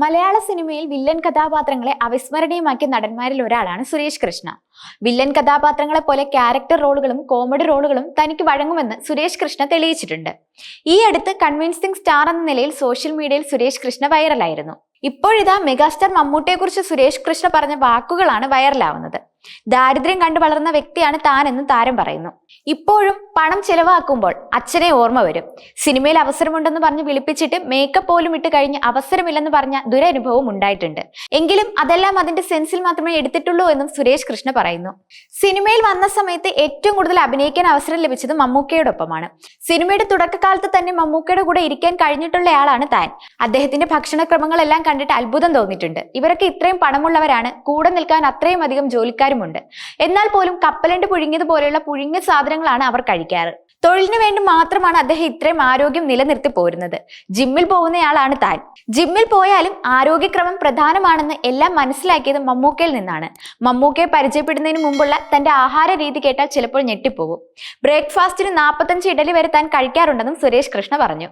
മലയാള സിനിമയിൽ വില്ലൻ കഥാപാത്രങ്ങളെ അവിസ്മരണീയമാക്കിയ നടന്മാരിൽ ഒരാളാണ് സുരേഷ് കൃഷ്ണ. വില്ലൻ കഥാപാത്രങ്ങളെ പോലെ ക്യാരക്ടർ റോളുകളും കോമഡി റോളുകളും തനിക്ക് വഴങ്ങുമെന്ന് സുരേഷ് കൃഷ്ണ തെളിയിച്ചിട്ടുണ്ട്. ഈ അടുത്ത് കൺവിൻസിംഗ് സ്റ്റാർ എന്ന നിലയിൽ സോഷ്യൽ മീഡിയയിൽ സുരേഷ് കൃഷ്ണ വൈറലായിരുന്നു. ഇപ്പോഴിതാ മെഗാസ്റ്റാർ മമ്മൂട്ടിയെക്കുറിച്ച് സുരേഷ് കൃഷ്ണ പറഞ്ഞ വാക്കുകളാണ് വൈറലാവുന്നത്. ദാരിദ്ര്യം കണ്ടു വളർന്ന വ്യക്തിയാണ് താനെന്ന് താരം പറയുന്നു. ഇപ്പോഴും പണം ചെലവാക്കുമ്പോൾ അച്ഛനെ ഓർമ്മ വരും. സിനിമയിൽ അവസരമുണ്ടെന്ന് പറഞ്ഞ് വിളിപ്പിച്ചിട്ട് മേക്കപ്പ് പോലും ഇട്ട് കഴിഞ്ഞ് അവസരമില്ലെന്ന് പറഞ്ഞ ദുരനുഭവം ഉണ്ടായിട്ടുണ്ട്. എങ്കിലും അതെല്ലാം അതിന്റെ സെൻസിൽ മാത്രമേ എടുത്തിട്ടുള്ളൂ എന്നും സുരേഷ് കൃഷ്ണ പറയുന്നു. സിനിമയിൽ വന്ന സമയത്ത് ഏറ്റവും കൂടുതൽ അഭിനയിക്കാൻ അവസരം ലഭിച്ചത് മമ്മൂക്കയോടൊപ്പമാണ്. സിനിമയുടെ തുടക്കകാലത്ത് തന്നെ മമ്മൂക്കയുടെ കൂടെ ഇരിക്കാൻ കഴിഞ്ഞിട്ടുള്ളയാളാണ് താൻ. അദ്ദേഹത്തിന്റെ ഭക്ഷണക്രമങ്ങളെല്ലാം കണ്ടിട്ട് അത്ഭുതം തോന്നിയിട്ടുണ്ട്. ഇവരൊക്കെ ഇത്രയും പണമുള്ളവരാണ്, കൂടെ നിൽക്കാൻ അത്രയും അധികം ജോലിക്കാരുമുണ്ട്. എന്നാൽ പോലും കപ്പലണ്ടി പുഴുങ്ങിയതുപോലെയുള്ള പുഴുങ്ങിയ സാധനങ്ങളാണ് അവർ കഴിക്കാറ്. തൊഴിലിന് വേണ്ടി മാത്രമാണ് അദ്ദേഹം ഇത്രയും ആരോഗ്യം നിലനിർത്തി പോരുന്നത്. ജിമ്മിൽ പോകുന്നയാളാണ് താൻ. ജിമ്മിൽ പോയാലും ആരോഗ്യക്രമം പ്രധാനമാണെന്ന് എല്ലാം മനസ്സിലാക്കിയത് മമ്മൂക്കയിൽ നിന്നാണ്. മമ്മൂക്കയെ പരിചയപ്പെടുന്നതിന് മുമ്പുള്ള തന്റെ ആഹാര രീതി കേട്ടാൽ ചിലപ്പോൾ ഞെട്ടിപ്പോകും. ബ്രേക്ക്ഫാസ്റ്റിന് 45 ഇഡലി വരെ താൻ കഴിക്കാറുണ്ടെന്നും സുരേഷ് കൃഷ്ണ പറഞ്ഞു.